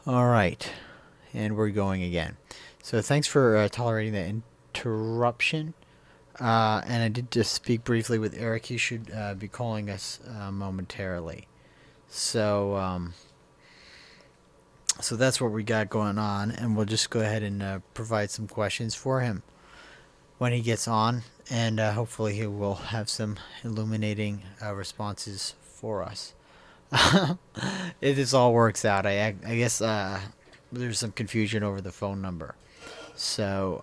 All right, and we're going again. So thanks for tolerating the interruption. And I did just speak briefly with Eric. He should be calling us momentarily. So, so that's what we got going on, and we'll just go ahead and provide some questions for him when he gets on, and hopefully he will have some illuminating responses for us. If this all works out, I guess there's some confusion over the phone number. So,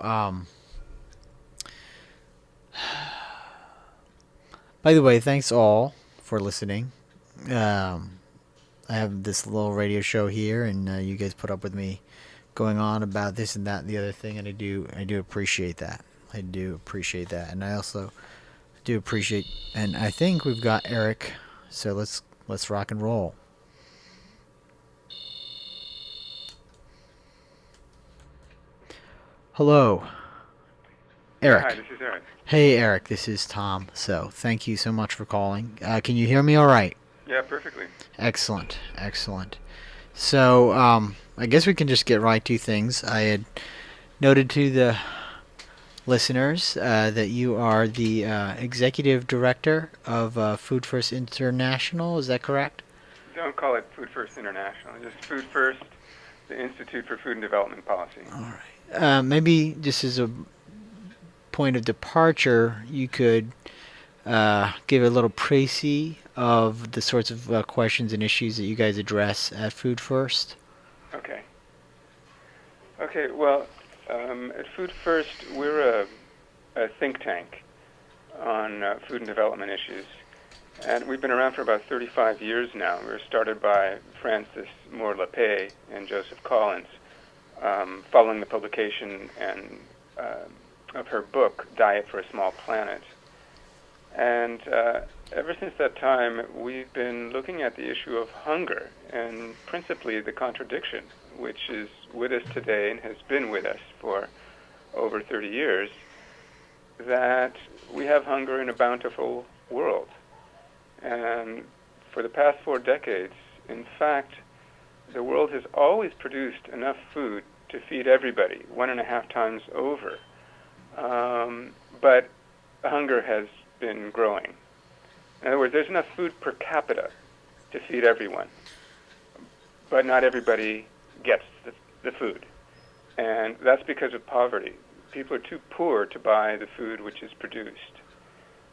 by the way, thanks all for listening. Um, I have this little radio show here, and you guys put up with me going on about this and that and the other thing, and I do appreciate that. I do appreciate that, and I also do appreciate, and I think we've got Eric, so let's rock and roll. Hello, Yeah, hi, Eric. this is Eric. Hey, Eric, this is Tom. So, thank you so much for calling. Can you hear me all right? Yeah, perfectly. Excellent, excellent. So, I guess we can just get right to things. I had noted to the listeners that you are the executive director of Food First International. Is that correct? Don't call it Food First International, just Food First, the Institute for Food and Development Policy. All right. Maybe just as a point of departure, you could give a little précis of the sorts of questions and issues that you guys address at Food First. Okay. Okay, well, at Food First, we're a think tank on food and development issues. And we've been around for about 35 years now. We were started by Frances Moore Lapay and Joseph Collins, following the publication of her book, Diet for a Small Planet. And ever since that time, we've been looking at the issue of hunger, and principally the contradiction, which is with us today and has been with us for over 30 years, that we have hunger in a bountiful world. And for the past 4 decades, in fact, the world has always produced enough food to feed everybody, 1.5 times over. But hunger has been growing. In other words, there's enough food per capita to feed everyone, but not everybody gets the food. And that's because of poverty. People are too poor to buy the food which is produced.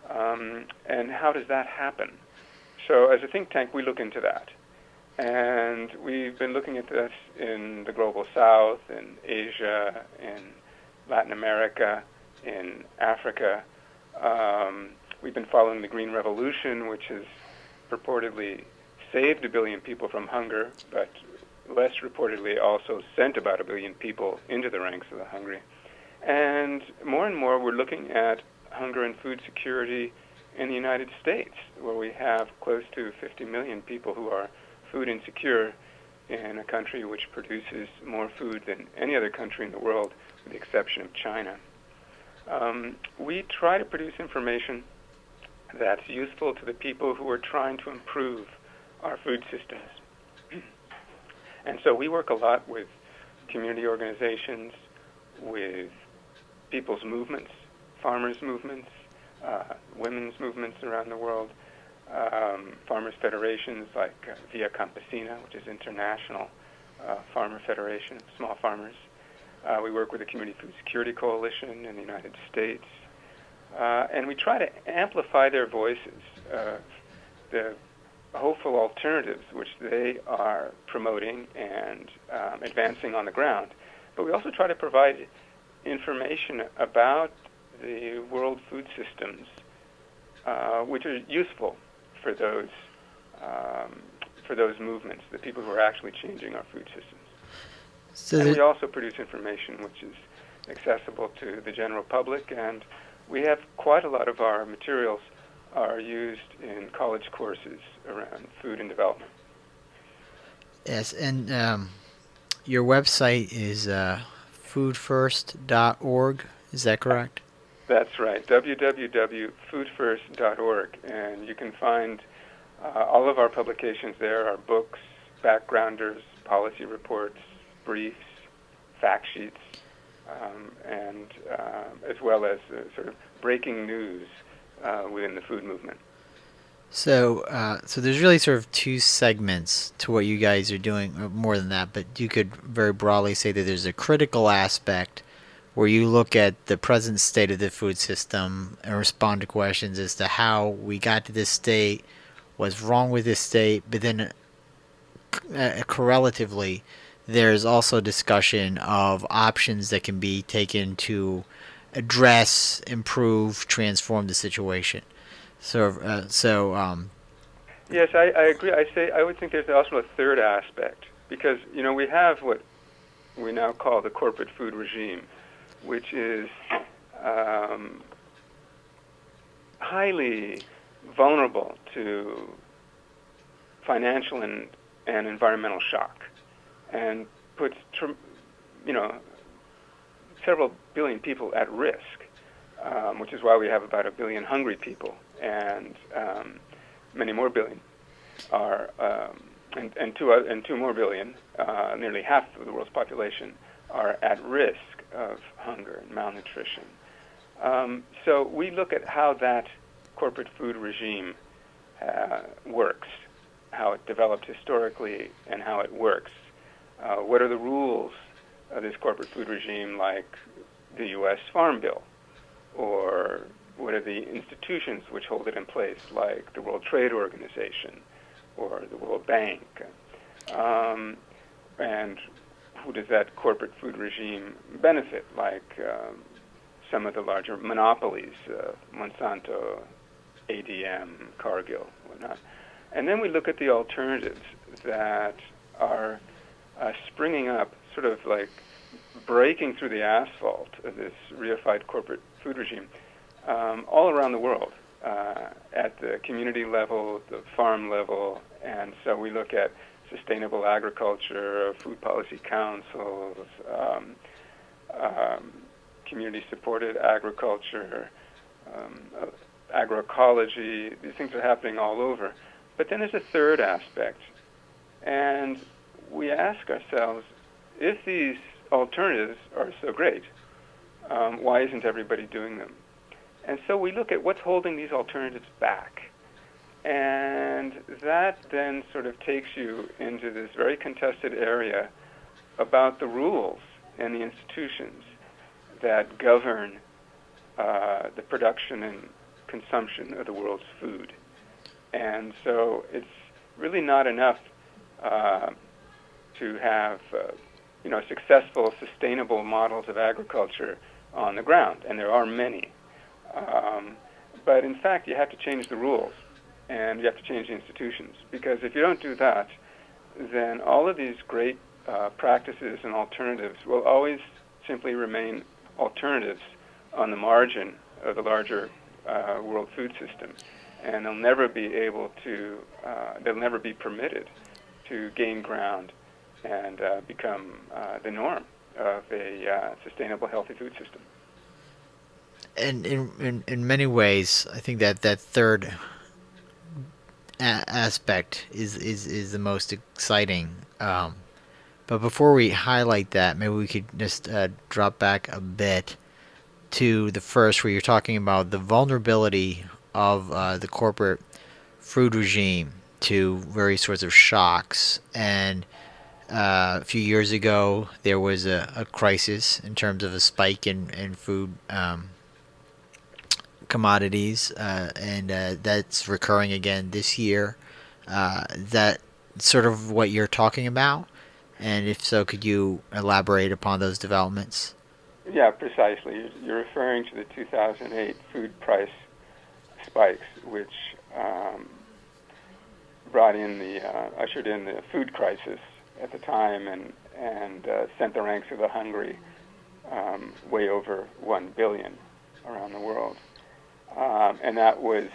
And how does that happen? So as a think tank, we look into that. And we've been looking at this in the global south, in Asia, in Latin America, in Africa. We've been following the Green Revolution, which has purportedly saved 1 billion people from hunger, but less reportedly also sent about 1 billion people into the ranks of the hungry. And more, we're looking at hunger and food security in the United States, where we have close to 50 million people who are food insecure in a country which produces more food than any other country in the world, with the exception of China. We try to produce information that's useful to the people who are trying to improve our food systems. And so we work a lot with community organizations, with people's movements, farmers' movements, women's movements around the world, farmers' federations like Via Campesina, which is international farmer federation of small farmers. We work with the Community Food Security Coalition in the United States. And we try to amplify their voices, the hopeful alternatives which they are promoting and advancing on the ground. But we also try to provide information about the world food systems, which are useful for those movements, the people who are actually changing our food systems. So And we also produce information which is accessible to the general public, and we have quite a lot of our materials are used in college courses around food and development. yes, and your website is foodfirst.org. Is that correct? That's right, www.foodfirst.org, and you can find all of our publications there, our books, backgrounders, policy reports, briefs, fact sheets, and as well as sort of breaking news within the food movement. So there's really sort of two segments to what you guys are doing, or more than that, but you could very broadly say that there's a critical aspect where you look at the present state of the food system and respond to questions as to how we got to this state, what's wrong with this state, but then correlatively, there's also discussion of options that can be taken to address, improve, transform the situation. So, Yes, I agree. I would think there's also a third aspect because we have what we now call the corporate food regime, which is highly vulnerable to financial and environmental shock, and puts several billion people at risk, which is why we have about 1 billion hungry people, and many more billion are, and 2 more billion, nearly half of the world's population, are at risk of hunger and malnutrition. So we look at how that corporate food regime works, how it developed historically, and how it works. What are the rules of this corporate food regime, like the U.S. Farm Bill? Or what are the institutions which hold it in place, like the World Trade Organization or the World Bank? And who does that corporate food regime benefit, like some of the larger monopolies, Monsanto, ADM, Cargill, whatnot. And then we look at the alternatives that are springing up, sort of like breaking through the asphalt of this reified corporate food regime all around the world, at the community level, the farm level. And so we look at sustainable agriculture, food policy councils, community-supported agriculture, agroecology. These things are happening all over. But then there's a third aspect, and we ask ourselves, if these alternatives are so great, why isn't everybody doing them? And so we look at what's holding these alternatives back. And that then sort of takes you into this very contested area about the rules and the institutions that govern the production and consumption of the world's food. And so it's really not enough to have successful, sustainable models of agriculture on the ground, and there are many. But in fact, you have to change the rules, and you have to change the institutions, because if you don't do that, then all of these great practices and alternatives will always simply remain alternatives on the margin of the larger world food system, and they'll never be permitted to gain ground and become the norm of a sustainable, healthy food system. And in many ways, I think that third aspect is the most exciting. But before we highlight that, maybe we could just drop back a bit to the first, where you're talking about the vulnerability of the corporate food regime to various sorts of shocks. And a few years ago, there was a crisis in terms of a spike in food commodities, and that's recurring again this year. That sort of what you're talking about? And if so, could you elaborate upon those developments? Yeah, precisely. You're referring to the 2008 food price spikes, which ushered in the food crisis at the time, and sent the ranks of the hungry way over 1 billion around the world. And that was,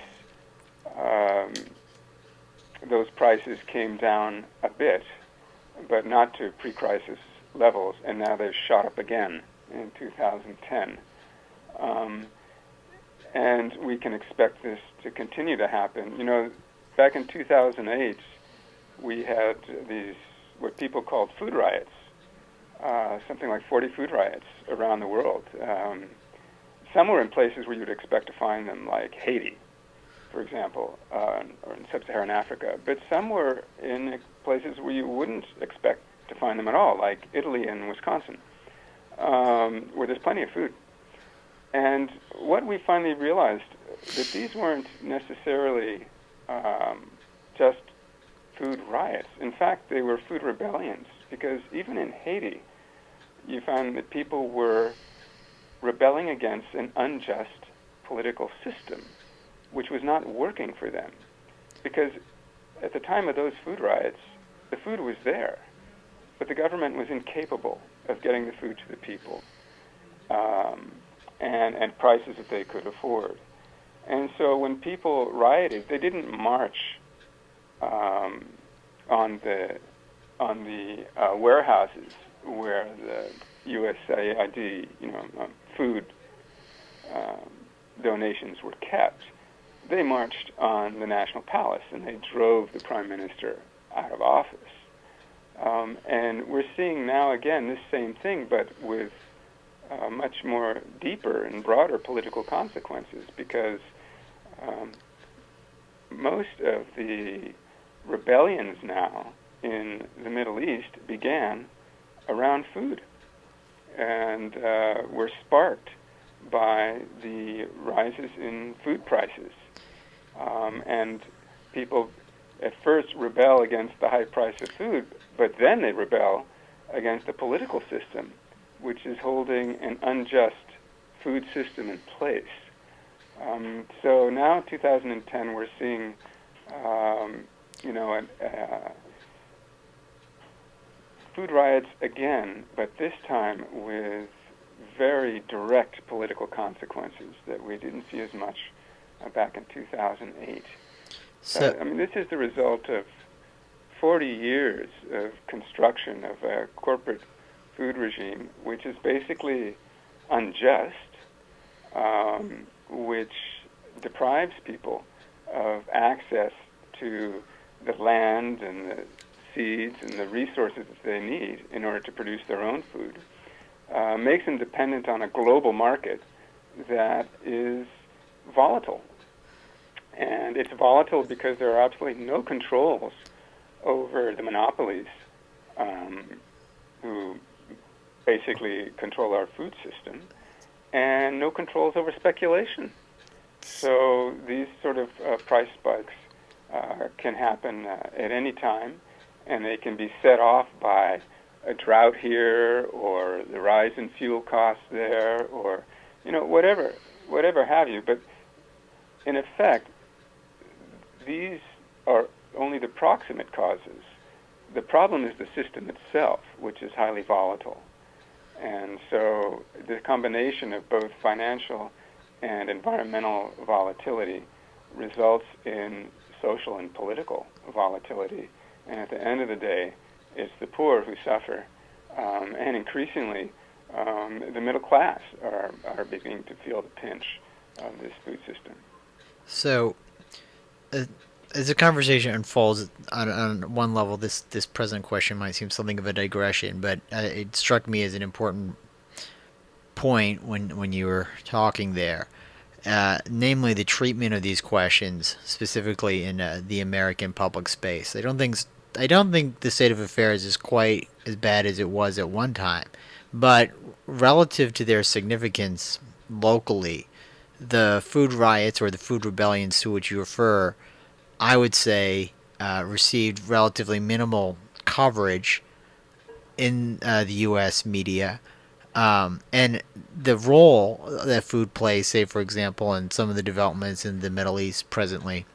those prices came down a bit, but not to pre-crisis levels, and now they've shot up again in 2010. And we can expect this to continue to happen. Back in 2008, we had these what people called food riots, something like 40 food riots around the world. Some were in places where you'd expect to find them, like Haiti, for example, or in sub-Saharan Africa. But some were in places where you wouldn't expect to find them at all, like Italy and Wisconsin, where there's plenty of food. And what we finally realized that these weren't necessarily just food riots. In fact, they were food rebellions, because even in Haiti, you found that people were rebelling against an unjust political system, which was not working for them. Because at the time of those food riots, the food was there, but the government was incapable of getting the food to the people, and prices that they could afford. And so when people rioted, they didn't march on the warehouses where the USAID, food donations were kept. They marched on the National Palace, and they drove the Prime Minister out of office. And we're seeing now again this same thing, but with much more deeper and broader political consequences, because most of the rebellions now in the Middle East began around food, and were sparked by the rises in food prices. And people at first rebel against the high price of food, but then they rebel against the political system, which is holding an unjust food system in place. So now, 2010, we're seeing, food riots again, but this time with very direct political consequences that we didn't see as much back in 2008. So, This is the result of 40 years of construction of a corporate food regime, which is basically unjust, which deprives people of access to the land and the seeds and the resources that they need in order to produce their own food, makes them dependent on a global market that is volatile. And it's volatile because there are absolutely no controls over the monopolies who basically control our food system, and no controls over speculation. So these sort of price spikes can happen at any time, and they can be set off by a drought here, or the rise in fuel costs there, or whatever have you. But in effect, these are only the proximate causes. The problem is the system itself, which is highly volatile. And so the combination of both financial and environmental volatility results in social and political volatility. And at the end of the day, it's the poor who suffer, and increasingly the middle class are beginning to feel the pinch of this food system. so as the conversation unfolds, on one level, this present question might seem something of a digression, but it struck me as an important point when you were talking there, namely the treatment of these questions, specifically in the American public space. I don't think the state of affairs is quite as bad as it was at one time, but relative to their significance locally, the food riots or the food rebellions to which you refer, I would say, received relatively minimal coverage in the U.S. media. And the role that food plays, say, for example, in some of the developments in the Middle East presently,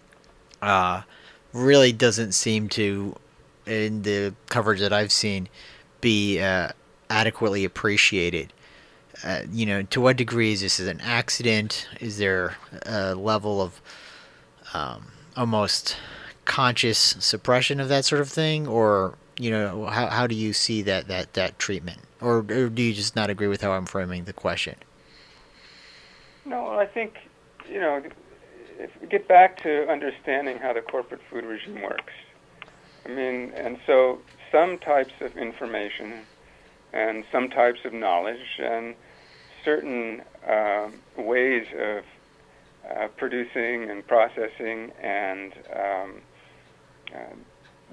really doesn't seem to, in the coverage that I've seen, be adequately appreciated. To what degree is this an accident? Is there a level of almost conscious suppression of that sort of thing, or how do you see that treatment, or do you just not agree with how I'm framing the question? No, I think, if we get back to understanding how the corporate food regime works, I mean, and so some types of information and some types of knowledge and certain ways of producing and processing and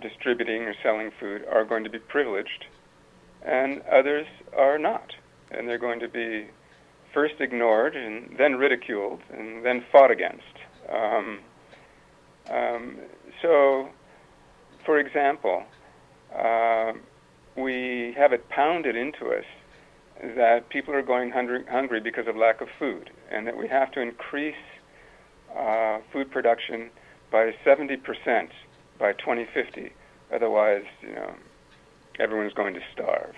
distributing or selling food are going to be privileged, and others are not. And they're going to be first ignored and then ridiculed and then fought against. So, for example, we have it pounded into us that people are going hungry because of lack of food, and that we have to increase food production by 70% by 2050. Otherwise, everyone's going to starve.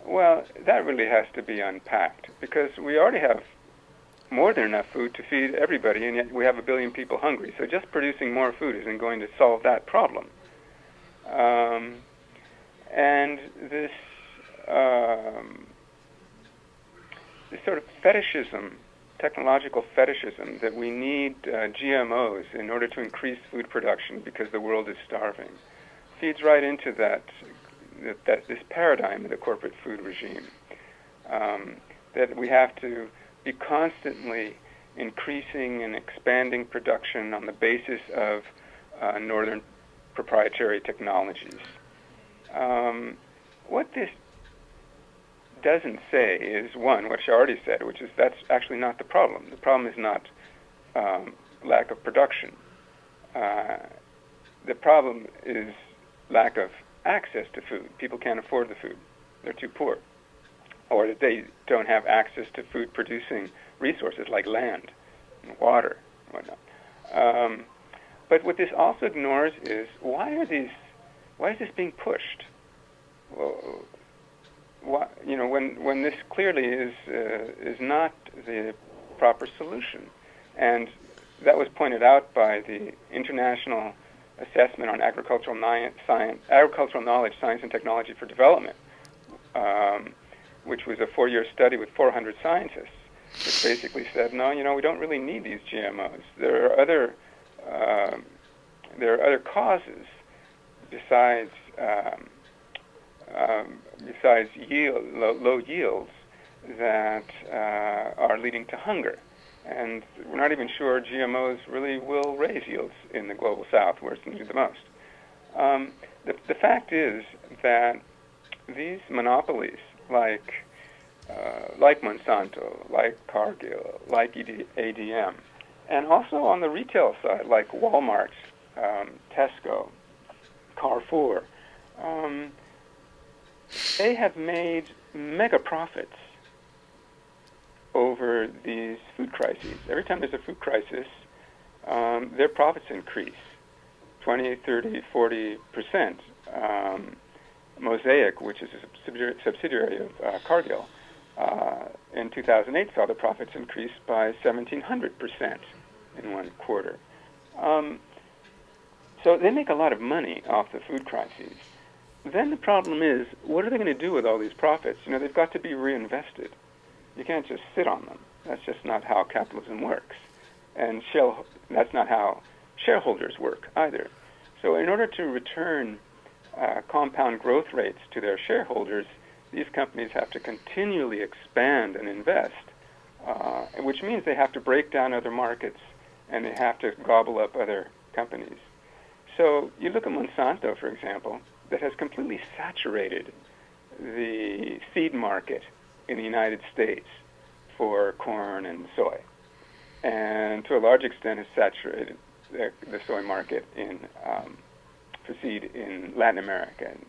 Well, that really has to be unpacked, because we already have more than enough food to feed everybody, and yet we have 1 billion people hungry. So just producing more food isn't going to solve that problem. And this sort of fetishism, technological fetishism, that we need GMOs in order to increase food production because the world is starving, feeds right into this paradigm of the corporate food regime, that we have to be constantly increasing and expanding production on the basis of northern proprietary technologies. What this doesn't say is, one, what she already said, which is that's actually not the problem. The problem is not lack of production. The problem is lack of access to food. People can't afford the food. They're too poor. Or that they don't have access to food-producing resources like land and water and whatnot. But what this also ignores is, why is this being pushed? Well, when this clearly is not the proper solution. And that was pointed out by the International Assessment on Agricultural Knowledge, Science, and Technology for Development, which was a 4-year study with 400 scientists, which basically said, no, we don't really need these GMOs. There are other causes besides low yields that are leading to hunger. And we're not even sure GMOs really will raise yields in the global south, where it's needed the most. The fact is that these monopolies, like Monsanto, like Cargill, like ADM, and also on the retail side, like Walmart, Tesco, Carrefour, they have made mega profits over these food crises. Every time there's a food crisis, their profits increase 20, 30, 40%. Mosaic, which is a subsidiary of Cargill, in 2008 saw the profits increase by 1,700% in one quarter. So they make a lot of money off the food crises. Then the problem is, what are they going to do with all these profits? They've got to be reinvested. You can't just sit on them. That's just not how capitalism works. And that's not how shareholders work either. So in order to return compound growth rates to their shareholders, these companies have to continually expand and invest, which means they have to break down other markets and they have to gobble up other companies. So you look at Monsanto, for example, that has completely saturated the seed market in the United States for corn and soy, and to a large extent has saturated the soy market for seed in Latin America and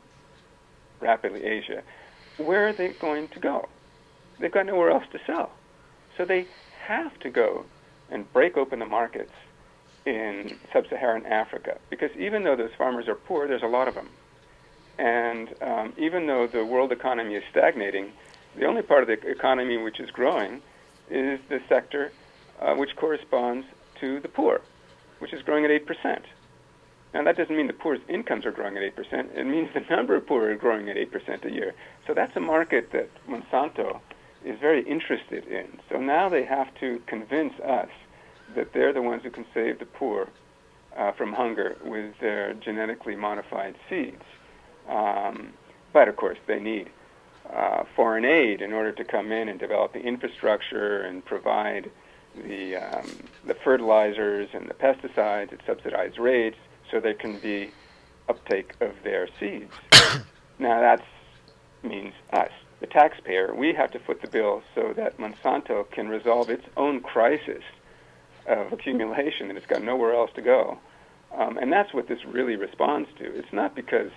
rapidly Asia. Where are they going to go? They've got nowhere else to sell. So they have to go and break open the markets in sub-Saharan Africa, because even though those farmers are poor, there's a lot of them. And even though the world economy is stagnating, the only part of the economy which is growing is the sector which corresponds to the poor, which is growing at 8%. Now, that doesn't mean the poor's incomes are growing at 8%. It means the number of poor are growing at 8% a year. So that's a market that Monsanto is very interested in. So now they have to convince us that they're the ones who can save the poor from hunger with their genetically modified seeds. But of course, they need foreign aid in order to come in and develop the infrastructure and provide the fertilizers and the pesticides at subsidized rates, so there can be uptake of their seeds. Now that means us, the taxpayer. We have to foot the bill so that Monsanto can resolve its own crisis of accumulation, and it's got nowhere else to go. And that's what this really responds to. It's not because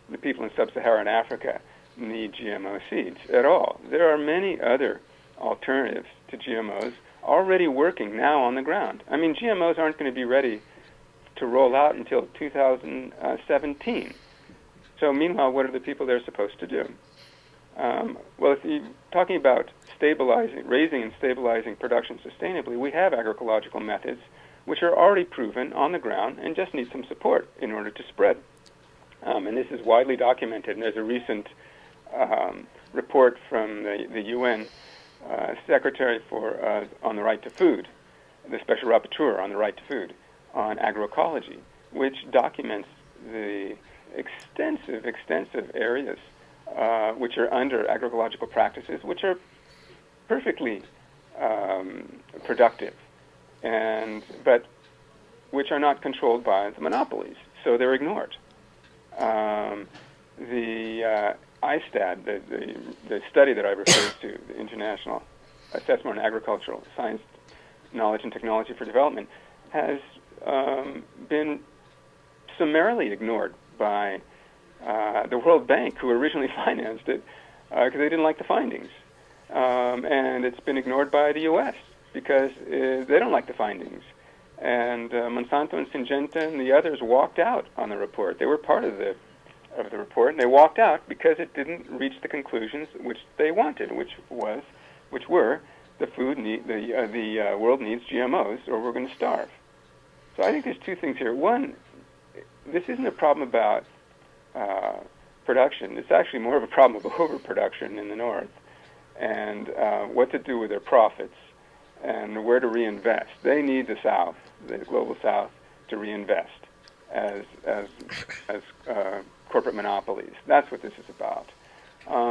the people in sub-Saharan Africa need GMO seeds at all. There are many other alternatives to GMOs already working now on the ground. I mean, GMOs aren't going to be ready to roll out until 2017. So meanwhile, what are the people there supposed to do? Well, if you're talking about raising and stabilizing production sustainably, we have agroecological methods which are already proven on the ground and just need some support in order to spread. And this is widely documented, and there's a recent report from the UN Secretary on the Right to Food, the Special Rapporteur on the Right to Food, on agroecology, which documents the extensive areas which are under agroecological practices, which are perfectly productive, but which are not controlled by the monopolies, so they're ignored. The ISTAD, the study that I referred to, the International Assessment on Agricultural Science, Knowledge and Technology for Development, has been summarily ignored by the World Bank, who originally financed it, because they didn't like the findings. And it's been ignored by the U.S. because they don't like the findings. And Monsanto and Syngenta and the others walked out on the report. They were part of the report, and they walked out because it didn't reach the conclusions which they wanted, which were the world needs GMOs or we're going to starve. So I think there's two things here. One, this isn't a problem about production. It's actually more of a problem of overproduction in the North, and what to do with their profits and where to reinvest. They need the South, the global South, to reinvest as corporate monopolies. That's what this is about.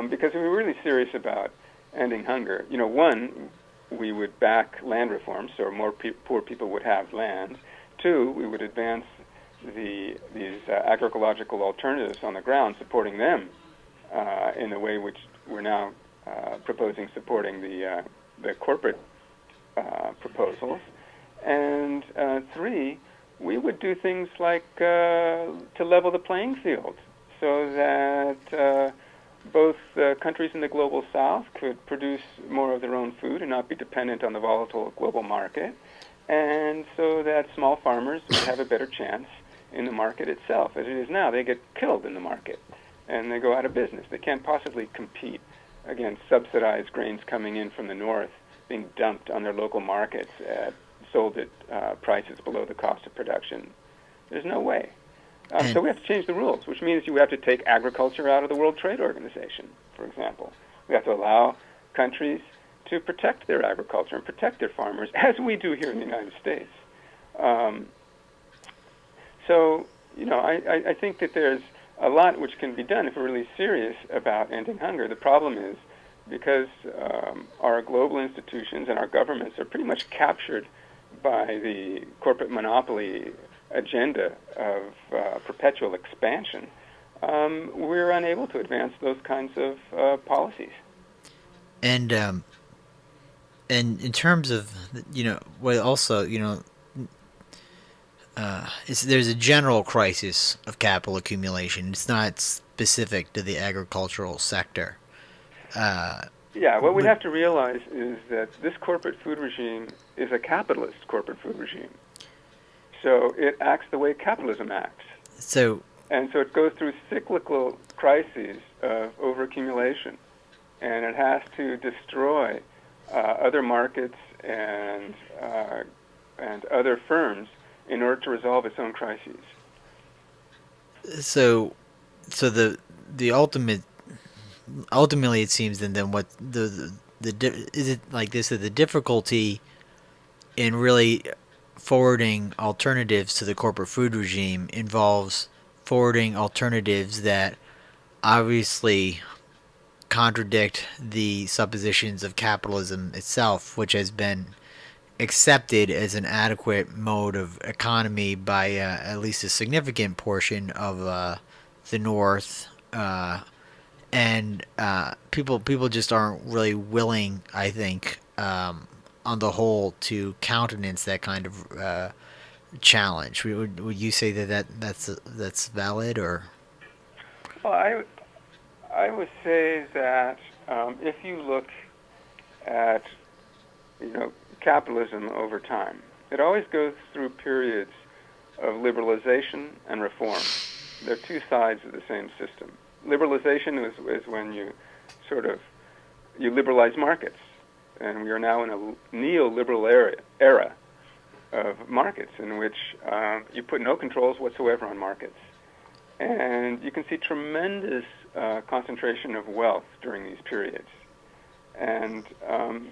Because if we're really serious about ending hunger, one, we would back land reform so more poor people would have land. Two, we would advance these agroecological alternatives on the ground, supporting them in the way which we're now proposing supporting the corporate proposals. And three, we would do things like to level the playing field so that both countries in the global South could produce more of their own food and not be dependent on the volatile global market, and so that small farmers would have a better chance in the market itself. As it is now, they get killed in the market, and they go out of business. They can't possibly compete against subsidized grains coming in from the north, being dumped on their local markets sold at prices below the cost of production. There's no way. So we have to change the rules, which means you have to take agriculture out of the World Trade Organization, for example. We have to allow countries to protect their agriculture and protect their farmers, as we do here in the United States. I think that there's a lot which can be done if we're really serious about ending hunger. The problem is because our global institutions and our governments are pretty much captured by the corporate monopoly agenda of perpetual expansion, we're unable to advance those kinds of policies. And in terms of there's a general crisis of capital accumulation. It's not specific to the agricultural sector. What we have to realize is that this corporate food regime is a capitalist corporate food regime. So it acts the way capitalism acts. And so it goes through cyclical crises of overaccumulation, and it has to destroy other markets and other firms in order to resolve its own crises. So the ultimately it seems then what is it like this, that the difficulty in really forwarding alternatives to the corporate food regime involves forwarding alternatives that obviously contradict the suppositions of capitalism itself, which has been accepted as an adequate mode of economy by at least a significant portion of the North, and people just aren't really willing, I think, on the whole, to countenance that kind of challenge. Would you say that's valid, or? Well, I would say that if you look at capitalism over time, it always goes through periods of liberalization and reform. They're two sides of the same system. Liberalization is when you sort of you liberalize markets, and we are now in a neoliberal era of markets in which you put no controls whatsoever on markets. And you can see tremendous concentration of wealth during these periods. And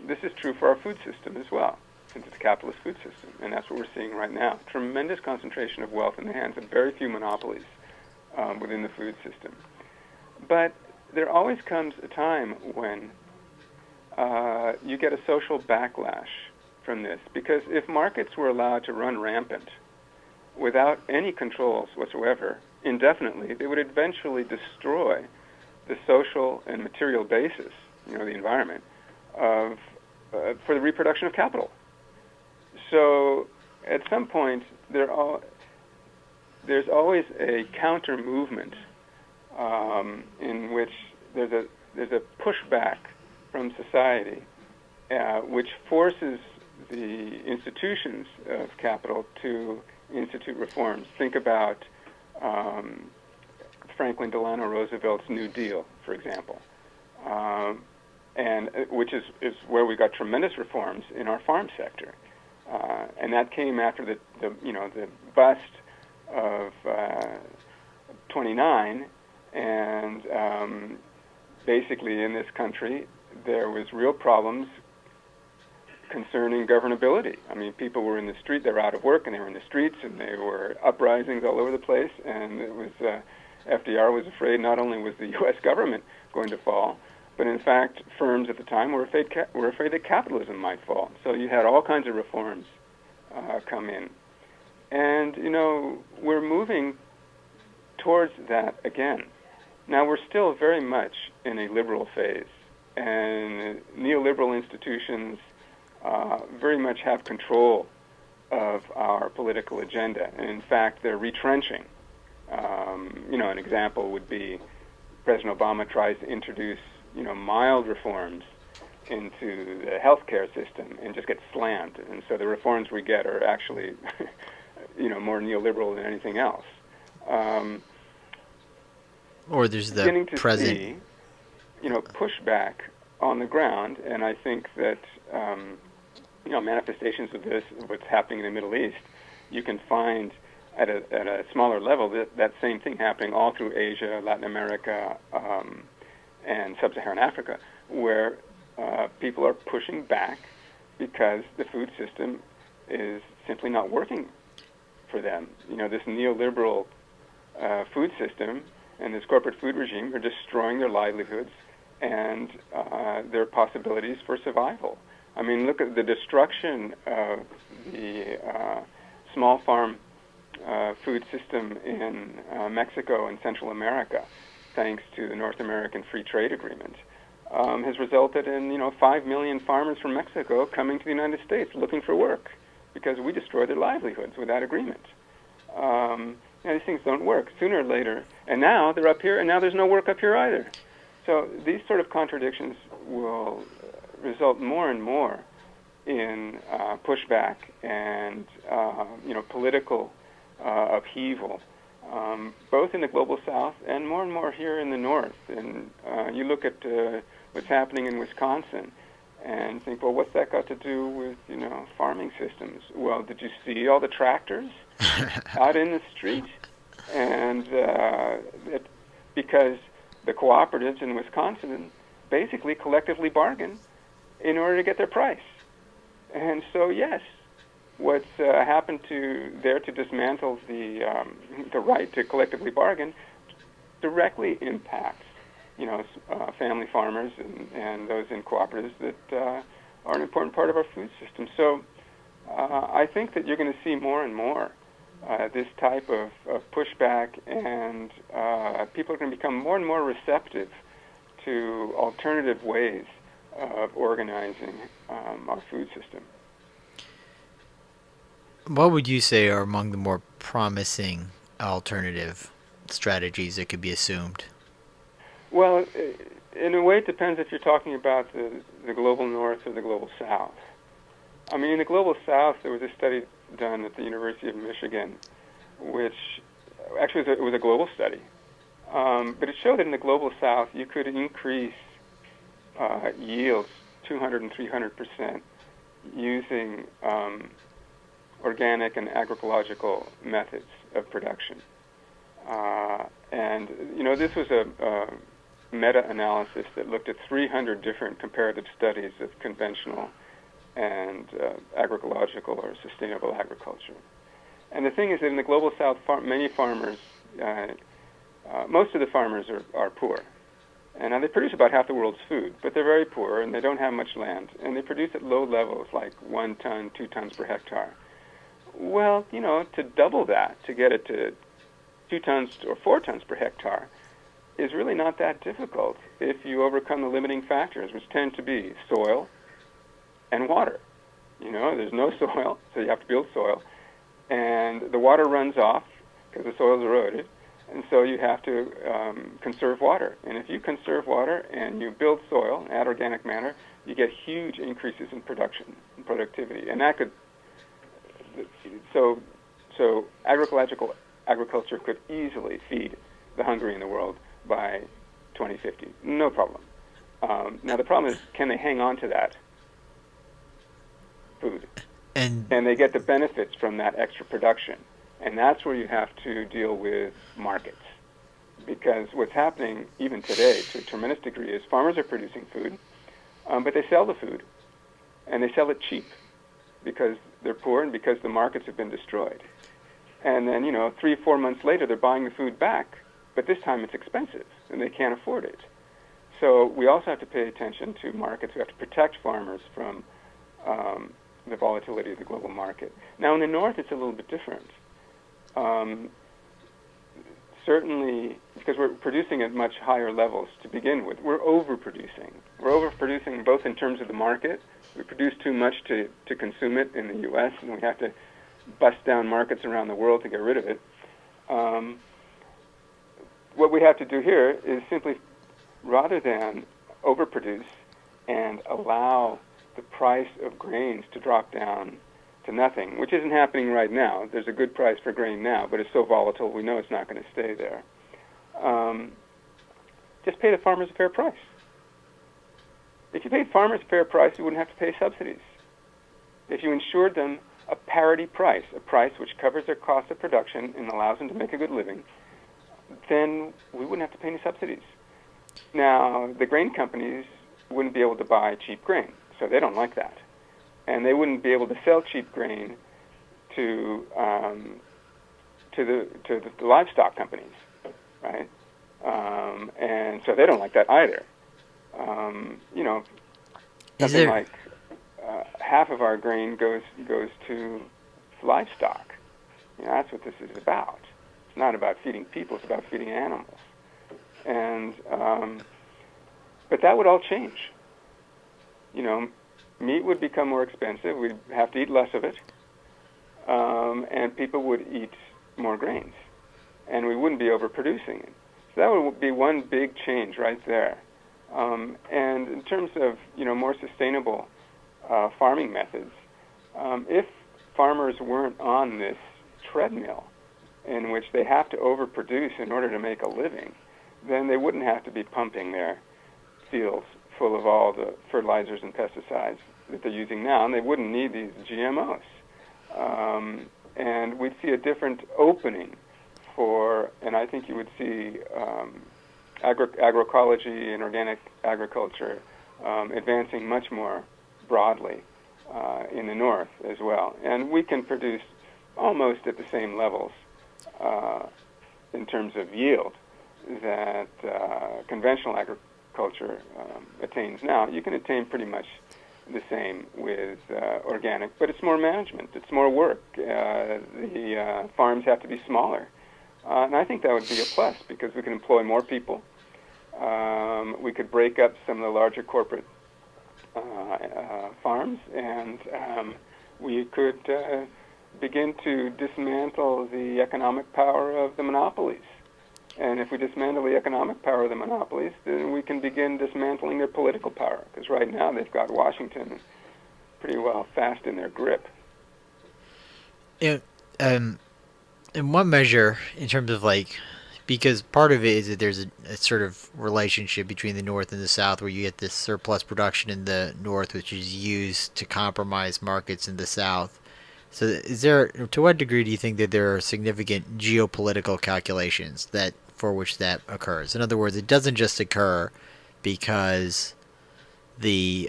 this is true for our food system as well, since it's a capitalist food system. And that's what we're seeing right now. Tremendous concentration of wealth in the hands of very few monopolies within the food system. But there always comes a time when you get a social backlash from this. Because if markets were allowed to run rampant without any controls whatsoever, indefinitely, they would eventually destroy the social and material basis, the environment, for the reproduction of capital. So at some point, there's always a counter movement in which there's a pushback from society, which forces the institutions of capital to institute reforms. Think about Franklin Delano Roosevelt's New Deal, for example, and which is where we got tremendous reforms in our farm sector, and that came after the bust of 29, and basically in this country there was real problems concerning governability. I mean, people were in the street, they were out of work, and they were in the streets, and there were uprisings all over the place, and it was FDR was afraid not only was the U.S. government going to fall, but in fact, firms at the time were afraid that capitalism might fall. So you had all kinds of reforms come in. And, we're moving towards that again. Now, we're still very much in a liberal phase, and neoliberal institutions very much have control of our political agenda. And in fact, they're retrenching. An example would be President Obama tries to introduce, mild reforms into the healthcare system and just gets slammed. And so the reforms we get are actually, more neoliberal than anything else. Or there's the beginning to present. see, pushback on the ground, and I think that manifestations of this, what's happening in the Middle East, you can find at a smaller level that same thing happening all through Asia, Latin America, and sub-Saharan Africa, where people are pushing back because the food system is simply not working for them. This neoliberal food system and this corporate food regime are destroying their livelihoods and their possibilities for survival. I mean, look at the destruction of the small farm food system in Mexico and Central America, thanks to the North American Free Trade Agreement, has resulted in 5 million farmers from Mexico coming to the United States looking for work because we destroyed their livelihoods with that agreement. These things don't work sooner or later, and now they're up here, and now there's no work up here either. So these sort of contradictions will result more and more in pushback and political upheaval, both in the global south and more here in the north. And you look at what's happening in Wisconsin and think, well, what's that got to do with farming systems? Well, did you see all the tractors out in the street? And because the cooperatives in Wisconsin basically collectively bargain in order to get their price. And so, yes, what's happened to dismantle the right to collectively bargain directly impacts, family farmers and those in cooperatives that are an important part of our food system. So I think that you're going to see more and more this type of pushback, and people are going to become more and more receptive to alternative ways of organizing our food system. What would you say are among the more promising alternative strategies that could be assumed? Well, in a way, it depends if you're talking about the global north or the global south. I mean, in the global south, there was a study done at the University of Michigan, which actually it was a global study, but it showed that in the global south, you could increase yields 200 and 300% using organic and agroecological methods of production. And this was a meta-analysis that looked at 300 different comparative studies of conventional and agroecological or sustainable agriculture. And the thing is that in the global south, many farmers, most of the farmers are poor. And now they produce about half the world's food, but they're very poor and they don't have much land. And they produce at low levels, like 1 ton, 2 tons per hectare. Well, to double that, to get it to 2 tons or 4 tons per hectare, is really not that difficult if you overcome the limiting factors, which tend to be soil and water. There's no soil, so you have to build soil. And the water runs off because the soil's eroded. And so you have to conserve water. And if you conserve water and you build soil, add organic matter, you get huge increases in production and productivity. And that could, so agroecological agriculture could easily feed the hungry in the world by 2050. No problem. Now the problem is, can they hang on to that food? And they get the benefits from that extra production. And that's where you have to deal with markets. Because what's happening even today to a tremendous degree is farmers are producing food, but they sell the food, and they sell it cheap because they're poor and because the markets have been destroyed. And then, 3-4 months later, they're buying the food back, but this time it's expensive, and they can't afford it. So we also have to pay attention to markets. We have to protect farmers from the volatility of the global market. Now, in the north, it's a little bit different. Certainly, because we're producing at much higher levels to begin with, we're overproducing. We're overproducing both in terms of the market. We produce too much to consume it in the U.S., and we have to bust down markets around the world to get rid of it. What we have to do here is simply, rather than overproduce and allow the price of grains to drop down to nothing, which isn't happening right now. There's a good price for grain now, but it's so volatile we know it's not going to stay there. Just pay the farmers a fair price. If you paid farmers a fair price, you wouldn't have to pay subsidies. If you ensured them a parity price, a price which covers their cost of production and allows them to make a good living, then we wouldn't have to pay any subsidies. Now, the grain companies wouldn't be able to buy cheap grain, so they don't like that. And they wouldn't be able to sell cheap grain to the livestock companies, right? And so they don't like that either. Something like half of our grain goes to livestock. That's what this is about. It's not about feeding people; it's about feeding animals. And but that would all change. Meat would become more expensive. We'd have to eat less of it, and people would eat more grains, and we wouldn't be overproducing it. So that would be one big change right there. And in terms of more sustainable farming methods, if farmers weren't on this treadmill in which they have to overproduce in order to make a living, then they wouldn't have to be pumping their fields full of all the fertilizers and pesticides that they're using now, and they wouldn't need these GMOs. And we'd see a different opening and I think you would see agroecology and organic agriculture advancing much more broadly in the north as well. And we can produce almost at the same levels in terms of yield that conventional agriculture attains now. You can attain pretty much the same with organic, but it's more management, it's more work. The farms have to be smaller. And I think that would be a plus because we can employ more people. We could break up some of the larger corporate farms, and we could begin to dismantle the economic power of the monopolies. And if we dismantle the economic power of the monopolies, then we can begin dismantling their political power, because right now they've got Washington pretty well fast in their grip. Yeah, in what measure, in terms of like, because part of it is that there's a sort of relationship between the North and the South where you get this surplus production in the North, which is used to compromise markets in the South. So, is there, to what degree do you think that there are significant geopolitical calculations that for which that occurs? In other words, it doesn't just occur because the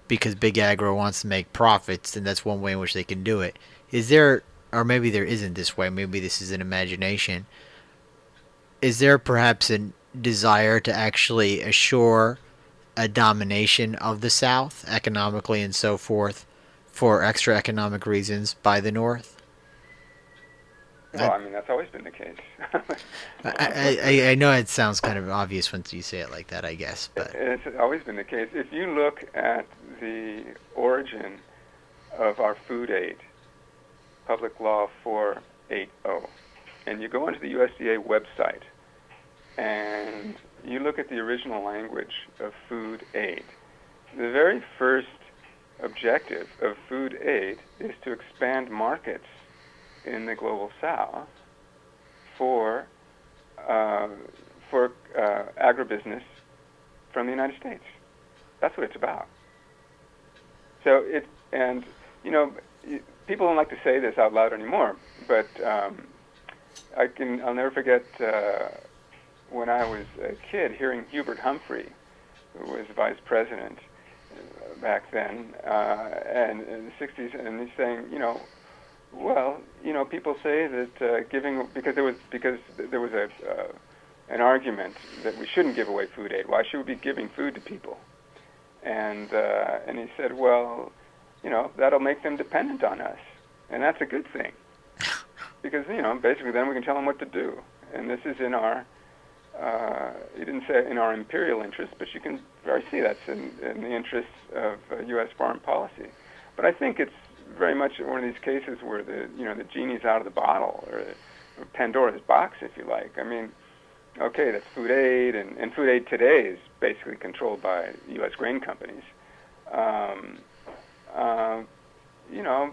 because big agro wants to make profits, and that's one way in which they can do it. Is there, or maybe there isn't this way? Maybe this is an imagination. Is there perhaps a desire to actually assure a domination of the South economically and so forth for extra economic reasons by the North? Well, I, I mean, that's always been the case. I know it sounds kind of obvious once you say it like that, I guess, but It's always been the case. If you look at the origin of our food aid, Public Law 480, and you go onto the USDA website and you look at the original language of food aid, the very first objective of food aid is to expand markets in the global South for agribusiness from the United States. That's what it's about. So it, and you know, people don't like to say this out loud anymore, but I'll never forget when I was a kid hearing Hubert Humphrey, who was vice president back then, and in the 60s, and he's saying, well, people say that giving, because there was an argument that we shouldn't give away food aid. Why should we be giving food to people? And he said, well, that'll make them dependent on us, and that's a good thing, because basically then we can tell them what to do. And this is in our, he didn't say in our imperial interest, but you can very see that's in the interests of U.S. foreign policy. But I think it's very much one of these cases where the genie's out of the bottle, or Pandora's box, if you like. I mean, okay, that's food aid, and food aid today is basically controlled by U.S. grain companies.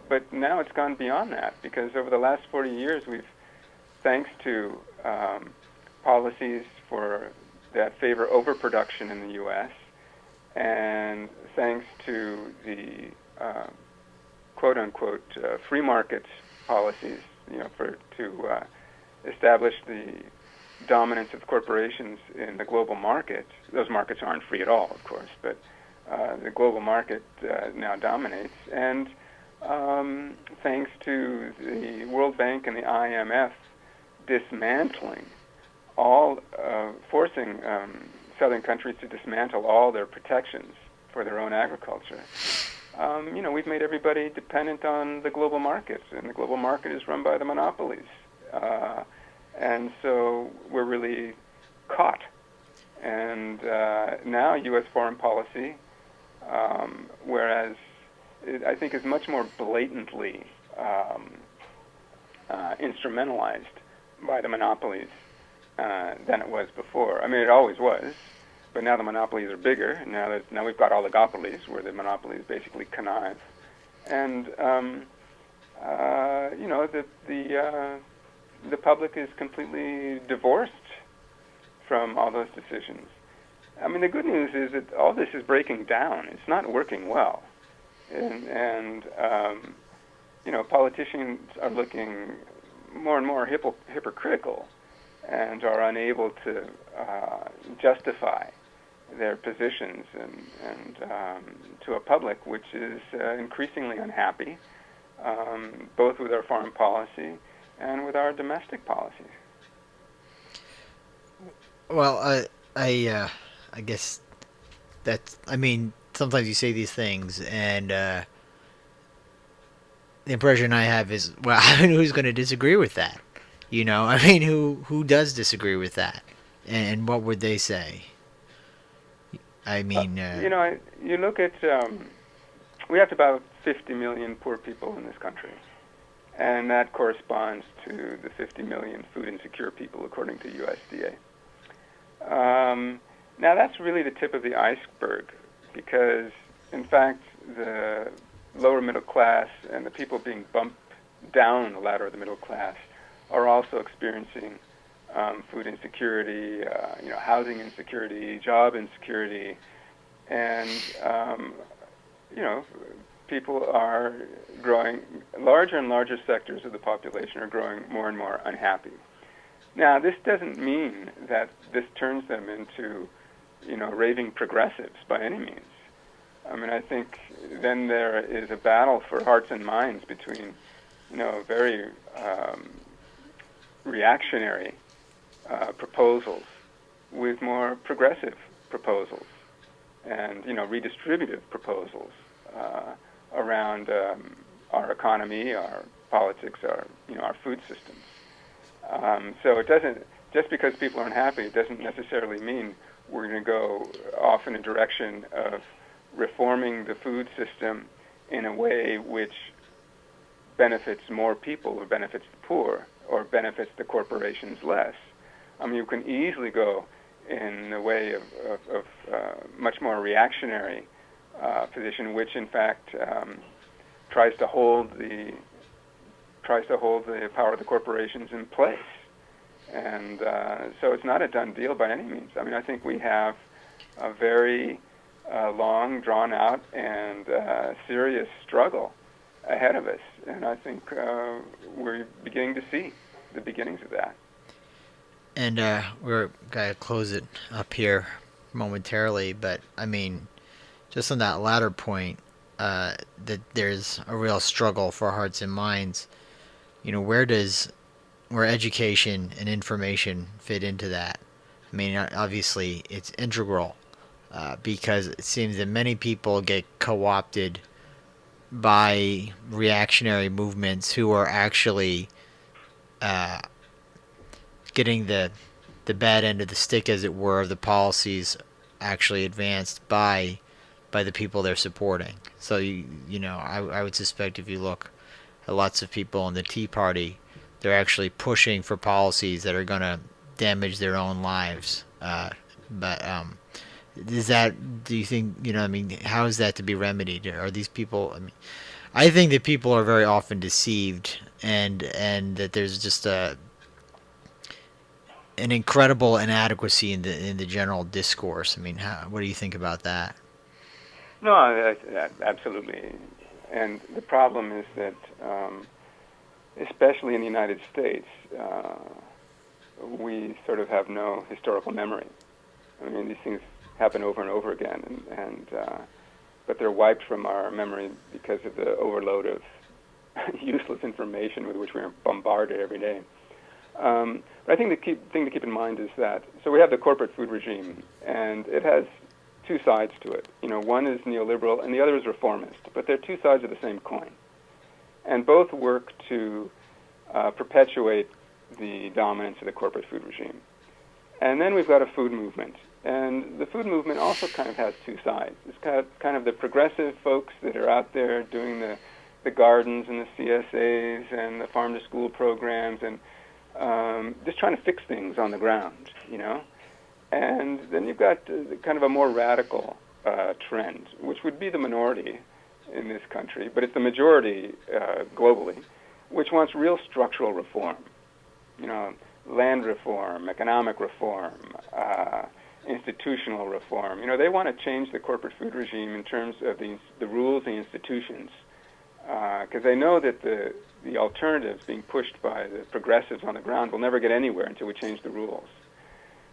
But now it's gone beyond that, because over the last 40 years, thanks to policies that favor overproduction in the U.S., and thanks to the quote-unquote free market policies, to establish the dominance of corporations in the global market. Those markets aren't free at all, of course, but the global market now dominates. And thanks to the World Bank and the IMF dismantling forcing southern countries to dismantle all their protections for their own agriculture, we've made everybody dependent on the global markets, and the global market is run by the monopolies. And so we're really caught. And now U.S. foreign policy, whereas I think is much more blatantly instrumentalized by the monopolies than it was before. I mean, it always was, but now the monopolies are bigger. And now we've got oligopolies where the monopolies basically connive, and the public is completely divorced from all those decisions. I mean, the good news is that all this is breaking down. It's not working well, and politicians are looking more and more hypocritical, and are unable to justify their positions and to a public which is increasingly unhappy, both with our foreign policy and with our domestic policies. Well, I guess that's. I mean, sometimes you say these things, and the impression I have is, well, I mean, who's going to disagree with that? You know, I mean, who does disagree with that, and what would they say? I mean, You look at we have about 50 million poor people in this country, and that corresponds to the 50 million food insecure people, according to USDA. Now, that's really the tip of the iceberg, because, in fact, the lower middle class and the people being bumped down the ladder of the middle class are also experiencing food insecurity, housing insecurity, job insecurity, and people are growing. Larger and larger sectors of the population are growing more and more unhappy. Now, this doesn't mean that this turns them into, raving progressives by any means. I mean, I think then there is a battle for hearts and minds between, very reactionary proposals with more progressive proposals and, redistributive proposals around our economy, our politics, our food systems. So it doesn't, just because people are unhappy, it doesn't necessarily mean we're going to go off in a direction of reforming the food system in a way which benefits more people or benefits the poor or benefits the corporations less. I mean, you can easily go in the way of much more reactionary position, which in fact tries to hold the power of the corporations in place. And so it's not a done deal by any means. I mean, I think we have a very long, drawn-out, and serious struggle ahead of us. And I think we're beginning to see the beginnings of that. and we're gonna close it up here momentarily, but I mean, just on that latter point, that there's a real struggle for hearts and minds. Where education and information fit into that? I mean, obviously it's integral, because it seems that many people get co-opted by reactionary movements who are actually uh, getting the bad end of the stick, as it were, of the policies actually advanced by the people they're supporting. So I would suspect if you look at lots of people in the Tea Party, they're actually pushing for policies that are going to damage their own lives. But is that? Do you think? I mean, how is that to be remedied? Are these people? I mean, I think that people are very often deceived, and that there's just an incredible inadequacy in the general discourse. I mean, what do you think about that? No, absolutely. And the problem is that, especially in the United States, we sort of have no historical memory. I mean, these things happen over and over again, but they're wiped from our memory because of the overload of useless information with which we are bombarded every day. But I think the key thing to keep in mind is that, so we have the corporate food regime, and it has two sides to it. One is neoliberal and the other is reformist, but they're two sides of the same coin. And both work to perpetuate the dominance of the corporate food regime. And then we've got a food movement. And the food movement also kind of has two sides. It's got kind of the progressive folks that are out there doing the gardens and the CSAs and the farm-to-school programs and just trying to fix things on the ground, And then you've got kind of a more radical trend, which would be the minority in this country, but it's the majority globally, which wants real structural reform. Land reform, economic reform, institutional reform. They want to change the corporate food regime in terms of the rules and institutions, because they know that the alternatives being pushed by the progressives on the ground will never get anywhere until we change the rules.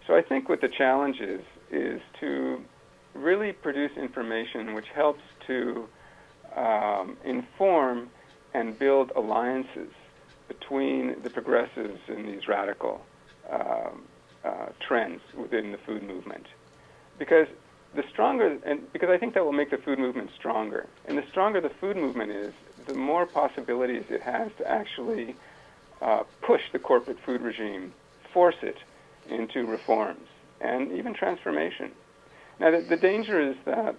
So I think what the challenge is to really produce information which helps to inform and build alliances between the progressives and these radical trends within the food movement. Because because I think that will make the food movement stronger. And the stronger the food movement is, the more possibilities it has to actually push the corporate food regime, force it into reforms and even transformation. Now, the danger is that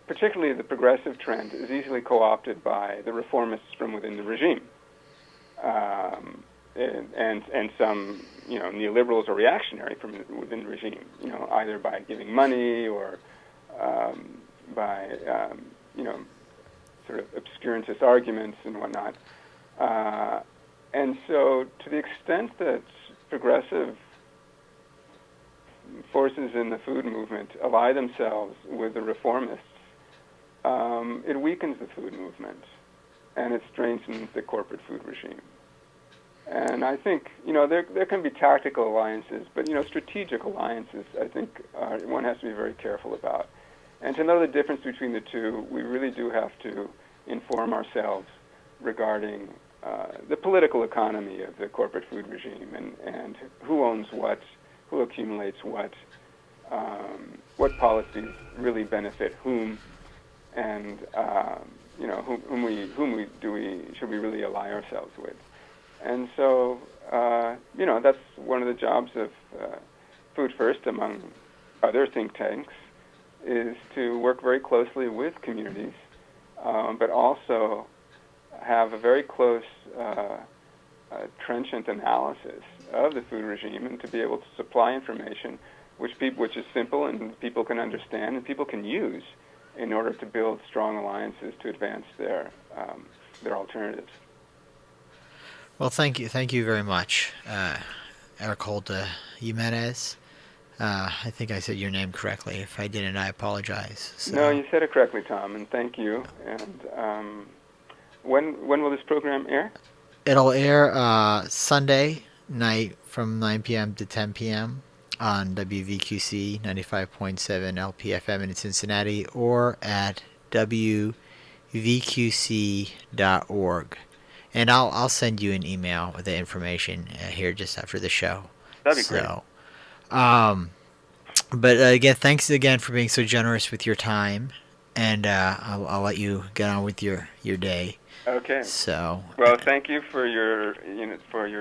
particularly the progressive trend is easily co-opted by the reformists from within the regime, and some neoliberals or reactionary from within the regime. Either by giving money or by sort of obscurantist arguments and whatnot. And so, to the extent that progressive forces in the food movement ally themselves with the reformists, it weakens the food movement, and it strengthens the corporate food regime. And I think, there can be tactical alliances, but, strategic alliances, I think, one has to be very careful about. And to know the difference between the two, we really do have to inform ourselves regarding the political economy of the corporate food regime and who owns what, who accumulates what policies really benefit whom, and should we really ally ourselves with. And so, that's one of the jobs of Food First, among other think tanks, is to work very closely with communities, but also have a very close, trenchant analysis of the food regime, and to be able to supply information which is simple and people can understand and people can use in order to build strong alliances to advance their alternatives. Well, thank you very much, Eric Holte-Gimenez. I think I said your name correctly. If I didn't, I apologize. So. No, you said it correctly, Tom, and thank you. And when will this program air? It'll air Sunday night from 9 p.m. to 10 p.m. on WVQC 95.7 LPFM in Cincinnati, or at WVQC.org. And I'll send you an email with the information here just after the show. That'd be great. But again, thanks again for being so generous with your time, and I'll let you get on with your day. Okay. So. Well, thank you for your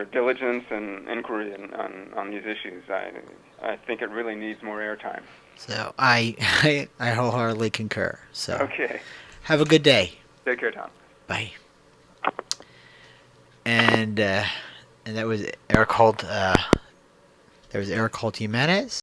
diligence and inquiry on these issues. I think it really needs more airtime. So I wholeheartedly concur. So. Okay. Have a good day. Take care, Tom. Bye. And that was Eric Holte. There was Eric Holte-Gimenez.